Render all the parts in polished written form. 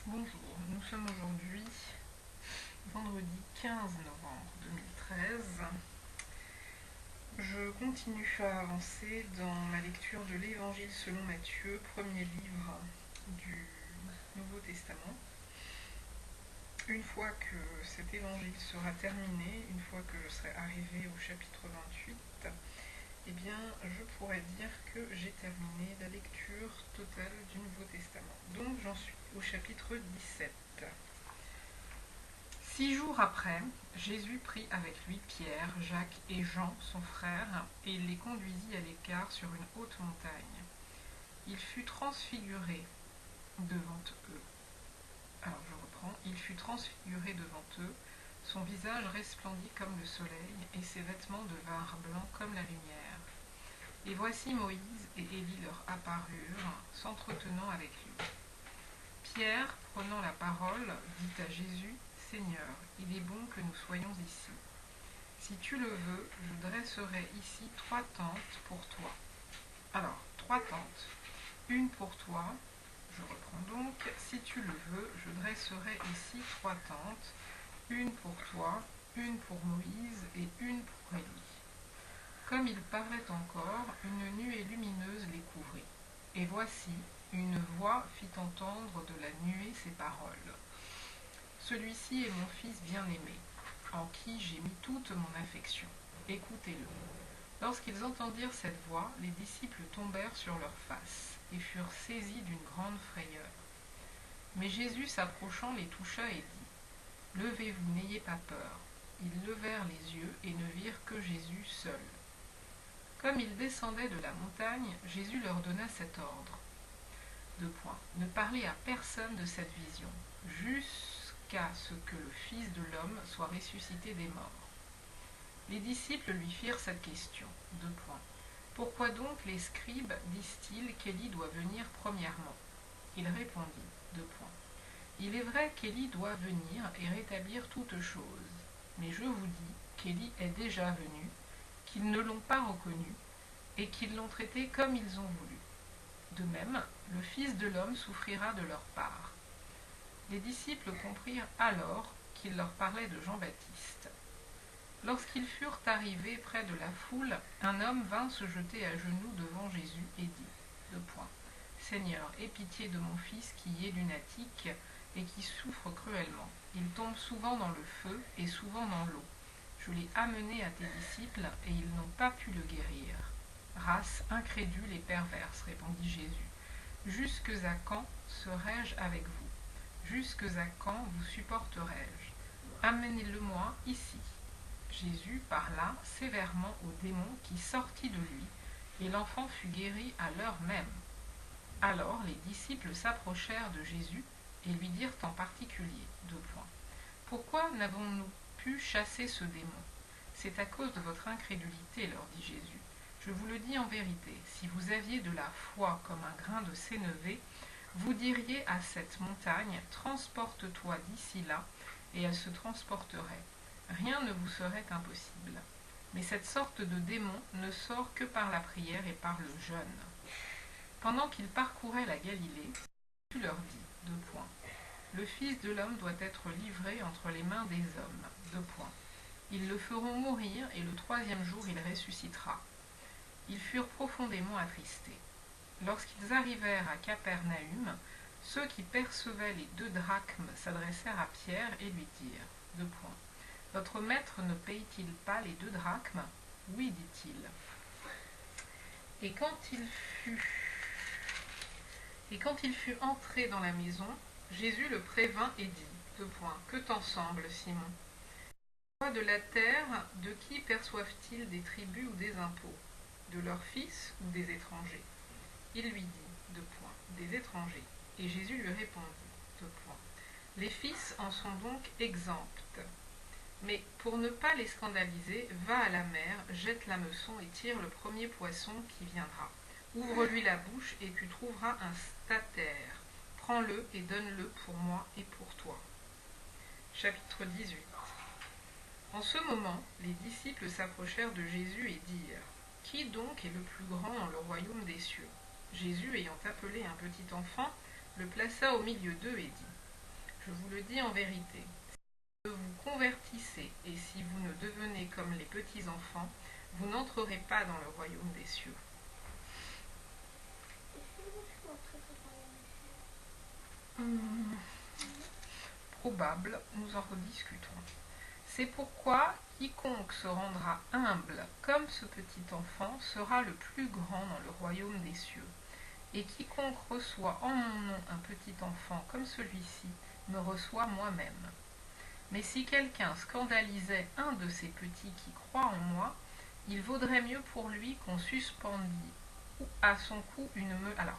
Bonjour, nous sommes aujourd'hui vendredi 15 novembre 2013. Je continue à avancer dans ma lecture de l'Évangile selon Matthieu, premier livre du Nouveau Testament. Une fois que cet évangile sera terminé, une fois que je serai arrivée au chapitre 28, eh bien, je pourrais dire que j'ai terminé la lecture totale du Nouveau Testament. Donc, j'en suis au chapitre 17. 6 jours après, Jésus prit avec lui Pierre, Jacques et Jean, son frère, et il les conduisit à l'écart sur une haute montagne. Il fut transfiguré devant eux. Alors, je reprends. Il fut transfiguré devant eux, son visage resplendit comme le soleil, et ses vêtements devinrent blancs comme la lumière. Et voici Moïse et Élie leur apparurent, s'entretenant avec lui. Pierre, prenant la parole, dit à Jésus, « Seigneur, il est bon que nous soyons ici. Si tu le veux, je dresserai ici 3 tentes pour toi. » Alors, 3 tentes, une pour toi. Je reprends donc, « Si tu le veux, je dresserai ici 3 tentes, une pour toi, une pour Moïse et une pour Élie. » Comme il parlait encore, une nuée lumineuse les couvrit. Et voici, une voix fit entendre de la nuée ces paroles. « Celui-ci est mon fils bien-aimé, en qui j'ai mis toute mon affection. Écoutez-le. » Lorsqu'ils entendirent cette voix, les disciples tombèrent sur leurs faces et furent saisis d'une grande frayeur. Mais Jésus, s'approchant, les toucha et dit, « Levez-vous, n'ayez pas peur. » Ils levèrent les yeux et ne virent que Jésus seul. Comme ils descendaient de la montagne, Jésus leur donna cet ordre. Ne parlez à personne de cette vision, jusqu'à ce que le Fils de l'homme soit ressuscité des morts. Les disciples lui firent cette question. Pourquoi donc les scribes disent-ils qu'Élie doit venir premièrement? Il répondit. Il est vrai qu'Élie doit venir et rétablir toutes choses. Mais je vous dis qu'Élie est déjà venu, qu'ils ne l'ont pas reconnu et qu'ils l'ont traité comme ils ont voulu. De même, le Fils de l'homme souffrira de leur part. Les disciples comprirent alors qu'il leur parlait de Jean-Baptiste. Lorsqu'ils furent arrivés près de la foule, un homme vint se jeter à genoux devant Jésus et dit, « Seigneur, aie pitié de mon fils qui est lunatique et qui souffre cruellement. Il tombe souvent dans le feu et souvent dans l'eau. Je l'ai amené à tes disciples et ils n'ont pas pu le guérir. » « Race incrédule et perverse, répondit Jésus. Jusque à quand serai-je avec vous? Jusque à quand vous supporterai-je? Amenez-le-moi ici. » Jésus parla sévèrement au démon qui sortit de lui, et l'enfant fut guéri à l'heure même. Alors les disciples s'approchèrent de Jésus et lui dirent en particulier, « Pourquoi n'avons-nous pu chasser ce démon? C'est à cause de votre incrédulité, leur dit Jésus. Je vous le dis en vérité, si vous aviez de la foi comme un grain de sénévé, vous diriez à cette montagne, « Transporte-toi d'ici là », et elle se transporterait. Rien ne vous serait impossible. Mais cette sorte de démon ne sort que par la prière et par le jeûne. » Pendant qu'ils parcouraient la Galilée, Jésus leur dit, « Le Fils de l'homme doit être livré entre les mains des hommes. Ils le feront mourir et le 3e jour il ressuscitera. » Ils furent profondément attristés. Lorsqu'ils arrivèrent à Capernaüm, ceux qui percevaient les 2 drachmes s'adressèrent à Pierre et lui dirent, « Votre maître ne paye-t-il pas les 2 drachmes? » « Oui, dit-il. » Et quand il fut entré dans la maison, Jésus le prévint et dit, « Que t'en semble, Simon? Les rois de la terre, de qui perçoivent-ils des tributs ou des impôts? De leurs fils ou des étrangers? » Il lui dit, des étrangers. Et Jésus lui répondit, Les fils en sont donc exempts. Mais pour ne pas les scandaliser, va à la mer, jette l'hameçon et tire le premier poisson qui viendra. Ouvre-lui la bouche et tu trouveras un statère. Prends-le et donne-le pour moi et pour toi. Chapitre 18. En ce moment, les disciples s'approchèrent de Jésus et dirent, « Qui donc est le plus grand dans le royaume des cieux ?» Jésus, ayant appelé un petit enfant, le plaça au milieu d'eux et dit, je vous le dis en vérité, si vous vous convertissez et si vous ne devenez comme les petits enfants, vous n'entrerez pas dans le royaume des cieux. Probable, nous en rediscuterons. C'est pourquoi quiconque se rendra humble comme ce petit enfant sera le plus grand dans le royaume des cieux. Et quiconque reçoit en mon nom un petit enfant comme celui-ci me reçoit moi-même. Mais si quelqu'un scandalisait un de ces petits qui croient en moi, il vaudrait mieux pour lui qu'on suspendît à son cou une meule.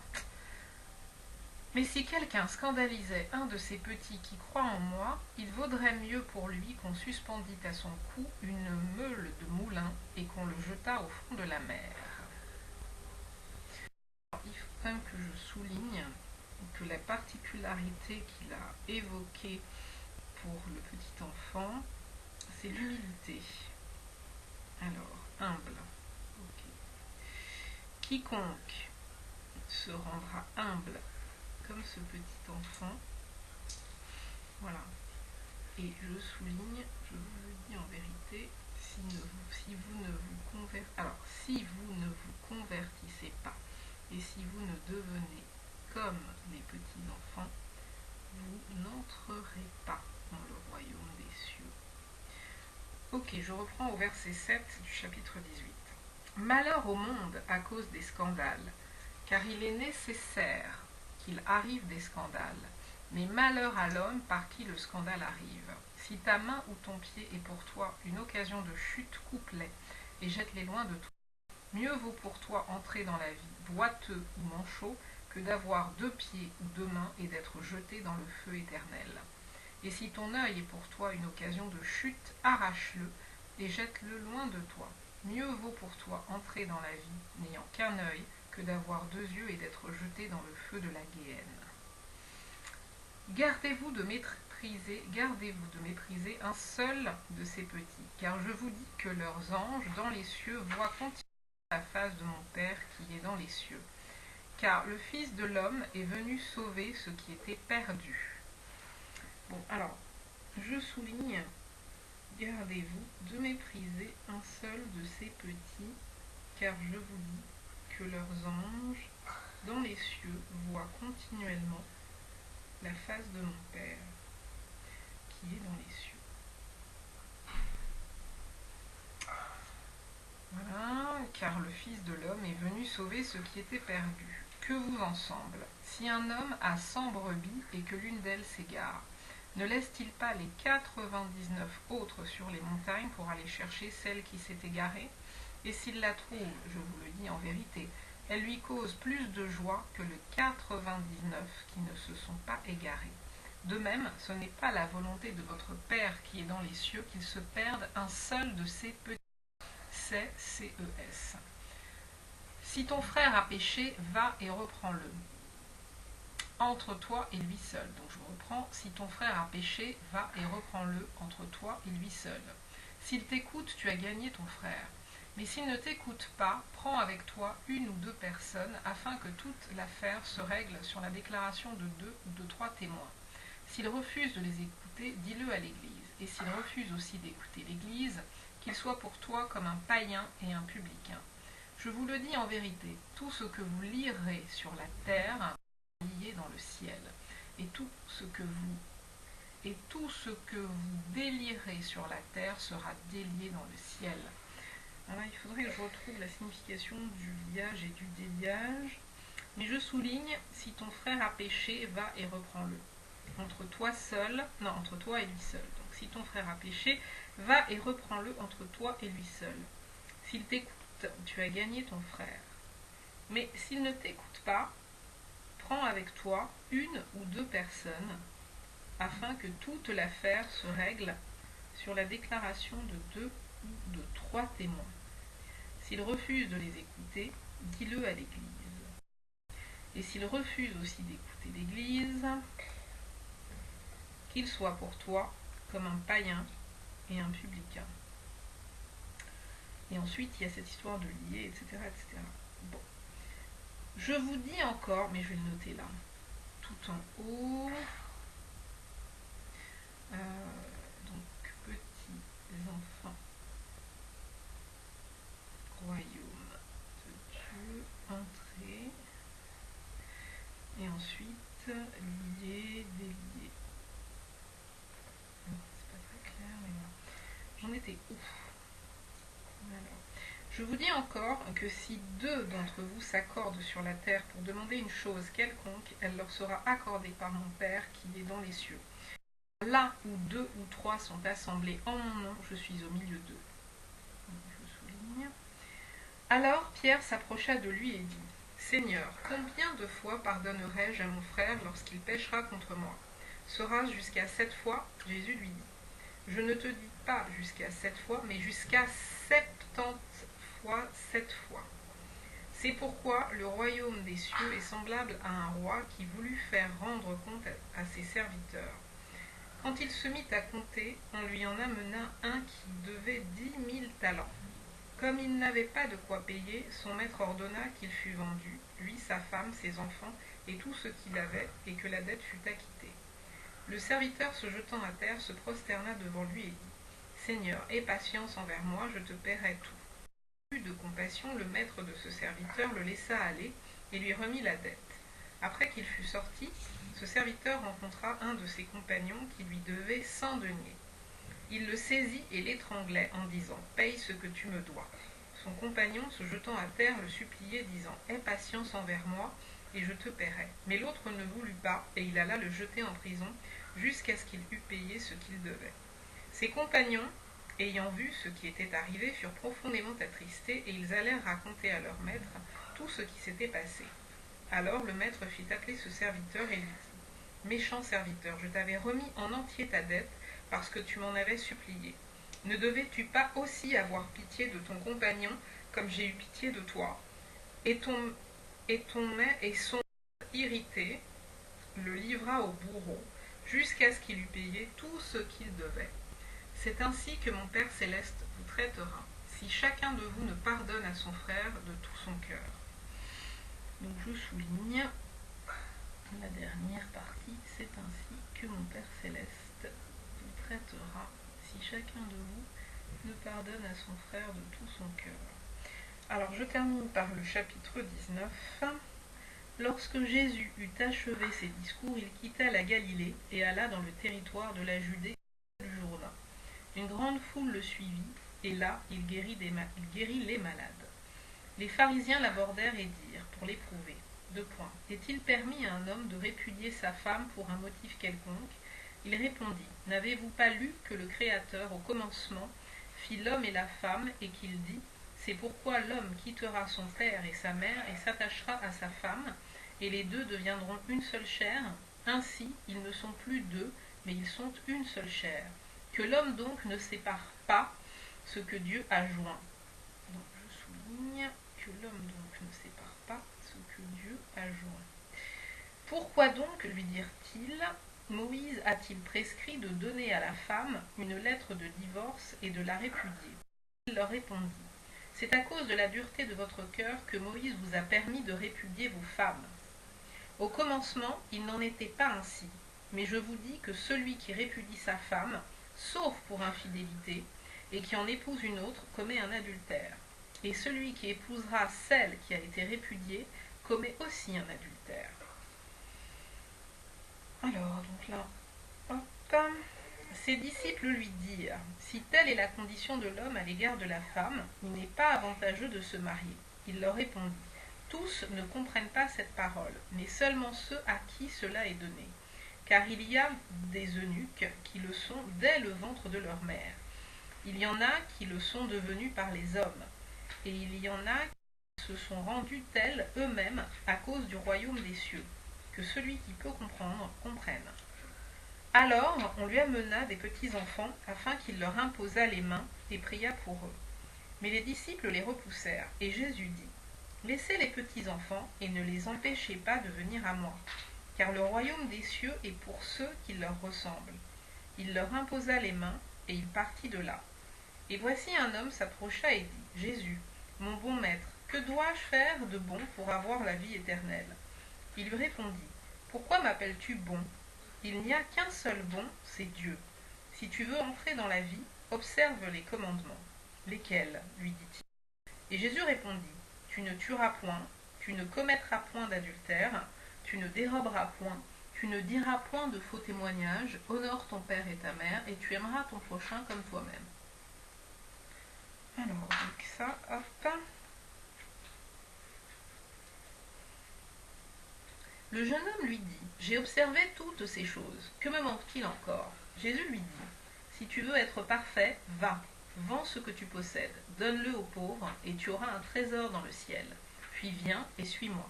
Mais si quelqu'un scandalisait un de ces petits qui croient en moi, il vaudrait mieux pour lui qu'on suspendît à son cou une meule de moulin et qu'on le jetât au fond de la mer. Il faut quand même que je souligne que la particularité qu'il a évoquée pour le petit enfant, c'est l'humilité. Alors, humble. Okay. Quiconque se rendra humble comme ce petit enfant, voilà. Et je souligne, je vous le dis en vérité, si vous ne vous convertissez pas et si vous ne devenez comme les petits enfants, vous n'entrerez pas dans le royaume des cieux. Ok, je reprends au verset 7 du chapitre 18. Malheur au monde à cause des scandales, car il est nécessaire qu'il arrive des scandales, mais malheur à l'homme par qui le scandale arrive. Si ta main ou ton pied est pour toi une occasion de chute, coupe-les et jette-les loin de toi. Mieux vaut pour toi entrer dans la vie boiteux ou manchot que d'avoir 2 pieds ou 2 mains et d'être jeté dans le feu éternel. Et si ton œil est pour toi une occasion de chute, arrache-le et jette-le loin de toi. Mieux vaut pour toi entrer dans la vie n'ayant qu'un œil que d'avoir 2 yeux et d'être jeté dans le feu de la géhenne. Gardez-vous de mépriser un seul de ces petits, car je vous dis que leurs anges dans les cieux voient continuellement la face de mon Père qui est dans les cieux. Car le Fils de l'homme est venu sauver ce qui était perdu. Bon, alors, je souligne, gardez-vous de mépriser un seul de ces petits, car je vous dis que leurs anges dans les cieux voient continuellement la face de mon Père qui est dans les cieux. Voilà, car le Fils de l'homme est venu sauver ce qui était perdu. Que vous en semble? Si un homme a 100 brebis et que l'une d'elles s'égare, ne laisse-t-il pas les 99 autres sur les montagnes pour aller chercher celle qui s'est égarée? Et s'il la trouve, je vous le dis en vérité, elle lui cause plus de joie que les 99 qui ne se sont pas égarés. De même, ce n'est pas la volonté de votre Père qui est dans les cieux qu'il se perde un seul de ces petits. C'est C-E-S. Si ton frère a péché, va et reprends-le. Entre toi et lui seul. Donc je reprends, si ton frère a péché, va et reprends-le entre toi et lui seul. S'il t'écoute, tu as gagné ton frère. Mais s'il ne t'écoute pas, prends avec toi 1 ou 2 personnes, afin que toute l'affaire se règle sur la déclaration de 2 ou de 3 témoins. S'il refuse de les écouter, dis-le à l'Église. Et s'il refuse aussi d'écouter l'Église, qu'il soit pour toi comme un païen et un publicain. Je vous le dis en vérité, tout ce que vous lirez sur la terre lié dans le ciel, et tout ce que vous délierez sur la terre sera délié dans le ciel. Alors là, il faudrait que je retrouve la signification du liage et du déliage, mais je souligne, si ton frère a péché, va et reprends-le. Entre toi et lui seul. Donc si ton frère a péché, va et reprends-le entre toi et lui seul. S'il t'écoute, tu as gagné ton frère. Mais s'il ne t'écoute pas, prends avec toi 1 ou 2 personnes, afin que toute l'affaire se règle sur la déclaration de 2 ou de 3 témoins. S'il refuse de les écouter, dis-le à l'Église. Et s'il refuse aussi d'écouter l'Église, qu'il soit pour toi comme un païen et un publicain. Et ensuite, il y a cette histoire de lier, etc., etc. Bon. Je vous dis encore, mais je vais le noter là, tout en haut. lié, délié. C'est pas très clair, mais voilà. J'en étais où? Alors, je vous dis encore que si deux d'entre vous s'accordent sur la terre pour demander une chose quelconque, elle leur sera accordée par mon Père qui est dans les cieux. Là où deux ou trois sont assemblés en mon nom, je suis au milieu d'eux. Je souligne. Alors Pierre s'approcha de lui et dit, Seigneur, combien de fois pardonnerai-je à mon frère lorsqu'il péchera contre moi? Sera-ce jusqu'à 7 fois? Jésus lui dit, je ne te dis pas jusqu'à 7 fois, mais jusqu'à 70 fois 7 fois. C'est pourquoi le royaume des cieux est semblable à un roi qui voulut faire rendre compte à ses serviteurs. Quand il se mit à compter, on lui en amena un qui devait 10 000 talents. Comme il n'avait pas de quoi payer, son maître ordonna qu'il fût vendu, lui, sa femme, ses enfants et tout ce qu'il avait, et que la dette fût acquittée. Le serviteur, se jetant à terre, se prosterna devant lui et dit, Seigneur, aie patience envers moi, je te paierai tout. Plus de compassion, le maître de ce serviteur le laissa aller et lui remit la dette. Après qu'il fut sorti, ce serviteur rencontra un de ses compagnons qui lui devait 100 deniers. Il le saisit et l'étranglait en disant « Paye ce que tu me dois ». Son compagnon, se jetant à terre, le suppliait, disant « Aie patience envers moi, et je te paierai ». Mais l'autre ne voulut pas, et il alla le jeter en prison, jusqu'à ce qu'il eût payé ce qu'il devait. Ses compagnons, ayant vu ce qui était arrivé, furent profondément attristés, et ils allèrent raconter à leur maître tout ce qui s'était passé. Alors le maître fit appeler ce serviteur et lui dit « Méchant serviteur, je t'avais remis en entier ta dette, parce que tu m'en avais supplié. Ne devais-tu pas aussi avoir pitié de ton compagnon, comme j'ai eu pitié de toi? Et son irrité le livra au bourreau, jusqu'à ce qu'il eût payé tout ce qu'il devait. C'est ainsi que mon Père céleste vous traitera, si chacun de vous ne pardonne à son frère de tout son cœur. » Donc je souligne la dernière partie, c'est ainsi que mon Père céleste vous traitera, si chacun de vous ne pardonne à son frère de tout son cœur. Alors je termine par le chapitre 19. Lorsque Jésus eut achevé ses discours, il quitta la Galilée et alla dans le territoire de la Judée et du Jourdain. Une grande foule le suivit, et là il guérit les malades. Les pharisiens l'abordèrent et dirent, pour l'éprouver, 2 points. Est-il permis à un homme de répudier sa femme pour un motif quelconque? Il répondit, n'avez-vous pas lu que le Créateur, au commencement, fit l'homme et la femme, et qu'il dit, c'est pourquoi l'homme quittera son père et sa mère et s'attachera à sa femme, et les deux deviendront une seule chair. Ainsi, ils ne sont plus deux, mais ils sont une seule chair. Que l'homme donc ne sépare pas ce que Dieu a joint. Donc je souligne que l'homme donc ne sépare pas ce que Dieu a joint. Pourquoi donc, lui dirent-ils, Moïse a-t-il prescrit de donner à la femme une lettre de divorce et de la répudier? Il leur répondit, c'est à cause de la dureté de votre cœur que Moïse vous a permis de répudier vos femmes. Au commencement, il n'en était pas ainsi, mais je vous dis que celui qui répudie sa femme, sauf pour infidélité, et qui en épouse une autre, commet un adultère. Et celui qui épousera celle qui a été répudiée, commet aussi un adultère. Alors, donc là, hop, ses disciples lui dirent, si telle est la condition de l'homme à l'égard de la femme, il n'est pas avantageux de se marier. Il leur répondit, tous ne comprennent pas cette parole, mais seulement ceux à qui cela est donné. Car il y a des eunuques qui le sont dès le ventre de leur mère. Il y en a qui le sont devenus par les hommes, et il y en a qui se sont rendus tels eux-mêmes à cause du royaume des cieux. Que celui qui peut comprendre, comprenne. Alors on lui amena des petits enfants, afin qu'il leur imposât les mains et pria pour eux. Mais les disciples les repoussèrent, et Jésus dit, laissez les petits enfants, et ne les empêchez pas de venir à moi, car le royaume des cieux est pour ceux qui leur ressemblent. Il leur imposa les mains, et il partit de là. Et voici un homme s'approcha et dit, Jésus, mon bon maître, que dois-je faire de bon pour avoir la vie éternelle? Il lui répondit, pourquoi m'appelles-tu bon? Il n'y a qu'un seul bon, c'est Dieu. Si tu veux entrer dans la vie, observe les commandements. Lesquels? Lui dit-il. Et Jésus répondit, tu ne tueras point, tu ne commettras point d'adultère, tu ne déroberas point, Tu ne diras point de faux témoignages, honore ton père et ta mère, et tu aimeras ton prochain comme toi-même. Alors, donc ça, hop. Le jeune homme lui dit, j'ai observé toutes ces choses, que me manque-t-il encore? Jésus lui dit, si tu veux être parfait, va, vends ce que tu possèdes, donne-le aux pauvres, et tu auras un trésor dans le ciel. Puis viens et suis-moi.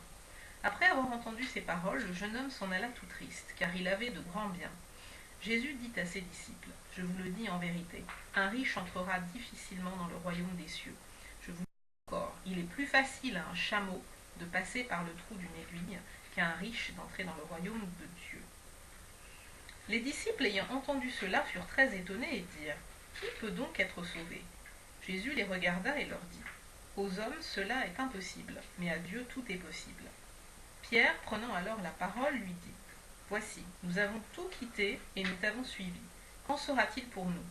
Après avoir entendu ces paroles, le jeune homme s'en alla tout triste, car il avait de grands biens. Jésus dit à ses disciples, je vous le dis en vérité, un riche entrera difficilement dans le royaume des cieux. Je vous le dis encore, il est plus facile à un chameau de passer par le trou d'une aiguille qu'à un riche d'entrer dans le royaume de Dieu. Les disciples ayant entendu cela furent très étonnés et dirent, qui peut donc être sauvé? Jésus les regarda et leur dit, aux hommes cela est impossible, mais à Dieu tout est possible. Pierre, prenant alors la parole, lui dit, voici, nous avons tout quitté et nous t'avons suivi. Qu'en sera-t-il pour nous?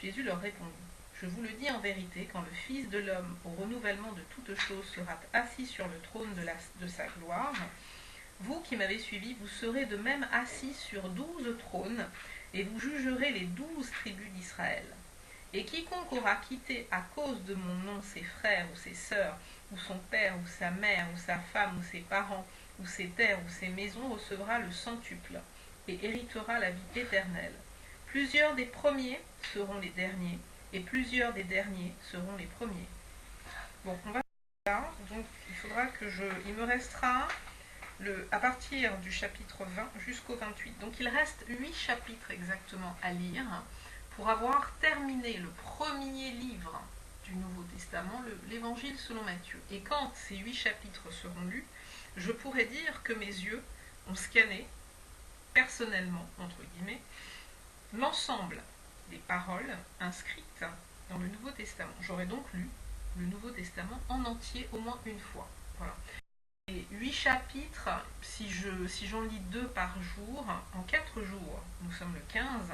Jésus leur répondit, je vous le dis en vérité, quand le Fils de l'homme, au renouvellement de toutes choses, sera assis sur le trône de sa gloire, vous qui m'avez suivi, vous serez de même assis sur 12 trônes, et vous jugerez les 12 tribus d'Israël. Et quiconque aura quitté à cause de mon nom ses frères ou ses sœurs, ou son père ou sa mère, ou sa femme ou ses parents, ou ses terres ou ses maisons, recevra le centuple, et héritera la vie éternelle. Plusieurs des premiers seront les derniers, et plusieurs des derniers seront les premiers. Bon, on va là, donc il me restera à partir du chapitre 20 jusqu'au 28. Donc il reste 8 chapitres exactement à lire pour avoir terminé le premier livre du Nouveau Testament, l'Évangile selon Matthieu. Et quand ces 8 chapitres seront lus, je pourrais dire que mes yeux ont scanné, personnellement, entre guillemets, l'ensemble des paroles inscrites dans le Nouveau Testament. J'aurais donc lu le Nouveau Testament en entier au moins une fois. Voilà. Et 8 chapitres, si j'en lis 2 par jour, en 4 jours, nous sommes le 15,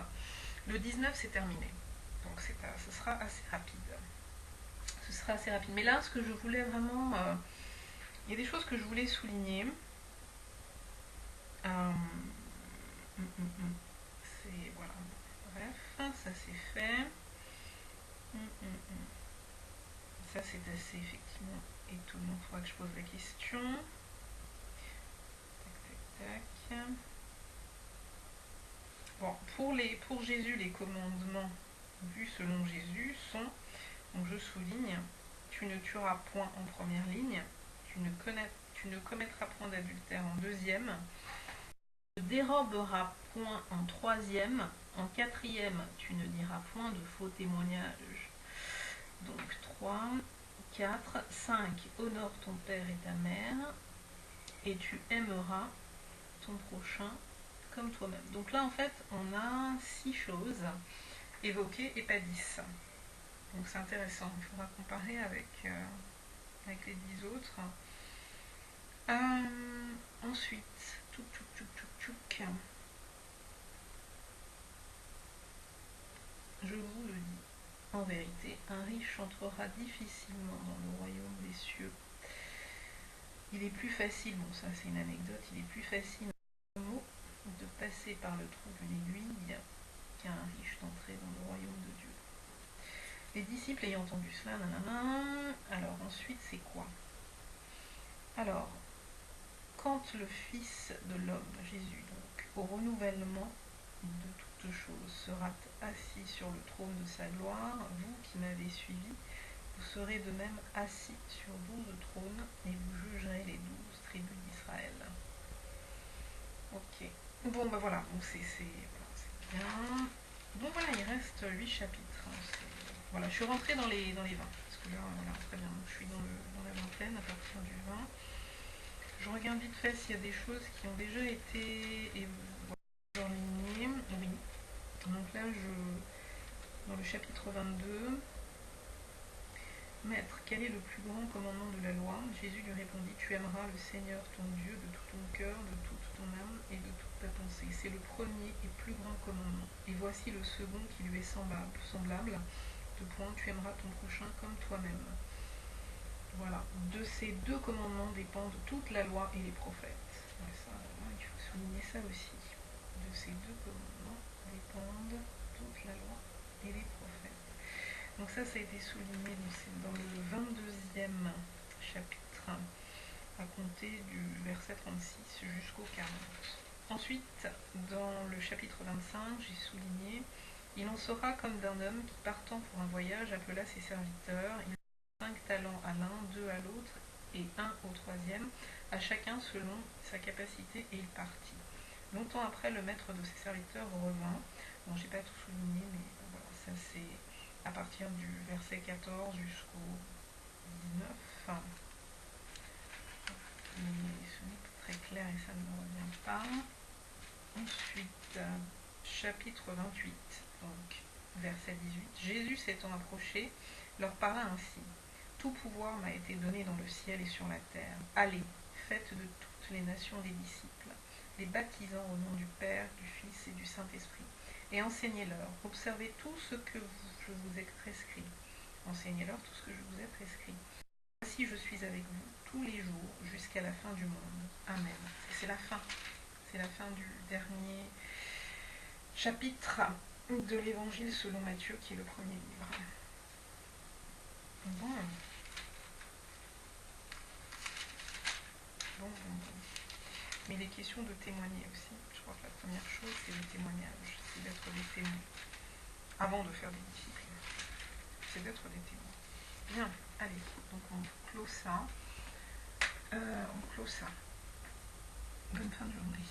le 19 c'est terminé. Donc ce sera assez rapide. Ce sera assez rapide. Mais là, ce que je voulais vraiment... il y a des choses que je voulais souligner. C'est... Voilà. Bref, ça c'est fait. Ça c'est assez effectivement étonnant. Il faudra que je pose la question. Tac. Bon, pour Jésus, les commandements vus selon Jésus sont, donc je souligne, tu ne tueras point en première ligne, tu ne commettras point d'adultère en deuxième, tu ne déroberas point en troisième, en quatrième, tu ne diras point de faux témoignages. Donc 3, 4, 5, honore ton père et ta mère, et tu aimeras ton prochain comme toi-même. Donc là, en fait, on a 6 choses évoquées et pas 10. Donc c'est intéressant. Il faudra comparer avec les 10 autres. Ensuite, je vous le dis, en vérité, un riche entrera difficilement dans le royaume des cieux. Il est plus facile, bon ça c'est une anecdote, il est plus facile de passer par le trou d'une aiguille qu'un riche d'entrer dans le royaume de Dieu. Les disciples ayant entendu cela, alors ensuite c'est quoi? Alors, quand le Fils de l'homme, Jésus, donc, au renouvellement de toutes choses, sera assis sur le trône de sa gloire, vous qui m'avez suivi, vous serez de même assis sur 12 trônes et vous jugerez les 12 tribus d'Israël. Ok. Bon, bah voilà, donc c'est bien. Bon, voilà, il reste 8 chapitres. Voilà, je suis rentrée dans les 20. Parce que là, voilà, très bien. Je suis dans la vingtaine à partir du 20. Je regarde vite fait s'il y a des choses qui ont déjà été enlignées. Oui. Donc là, dans le chapitre 22, Maître, quel est le plus grand commandement de la loi? Jésus lui répondit, tu aimeras le Seigneur ton Dieu de tout ton cœur, de toute ton âme et de toute ta pensée. C'est le premier et plus grand commandement. Et voici le second qui lui est semblable. De point, tu aimeras ton prochain comme toi-même. Voilà. De ces 2 commandements dépendent toute la loi et les prophètes. Ouais, ça, il faut souligner ça aussi. ces deux commandements dépendent toute la loi et les prophètes. Donc ça a été souligné dans le 22e chapitre, à compter du verset 36 jusqu'au 40. Ensuite, dans le chapitre 25, j'ai souligné « Il en sera comme d'un homme qui, partant pour un voyage, appela ses serviteurs. Il donna 5 talents à l'un, 2 à l'autre, et 1 au troisième, à chacun selon sa capacité, et il partit. Longtemps après, le maître de ses serviteurs revint. » Bon, j'ai pas tout souligné, mais voilà, ça c'est à partir du verset 14 jusqu'au 19. Enfin, mais ce n'est pas très clair et ça ne me revient pas. Ensuite, chapitre 28, donc verset 18. Jésus s'étant approché, leur parla ainsi. Tout pouvoir m'a été donné dans le ciel et sur la terre. Allez, faites de toutes les nations des disciples, les baptisant au nom du Père, du Fils et du Saint-Esprit, et enseignez-leur. Observez tout ce que je vous ai prescrit. Enseignez-leur tout ce que je vous ai prescrit. Voici, je suis avec vous tous les jours jusqu'à la fin du monde. Amen. C'est la fin. C'est la fin du dernier chapitre de l'Évangile selon Matthieu, qui est le premier livre. Bon. Mais il est question de témoigner aussi. Je crois que la première chose, c'est le témoignage. C'est d'être des témoins. Avant de faire des disciples. C'est d'être des témoins. Bien, allez. Donc on clôt ça. Bonne fin de journée.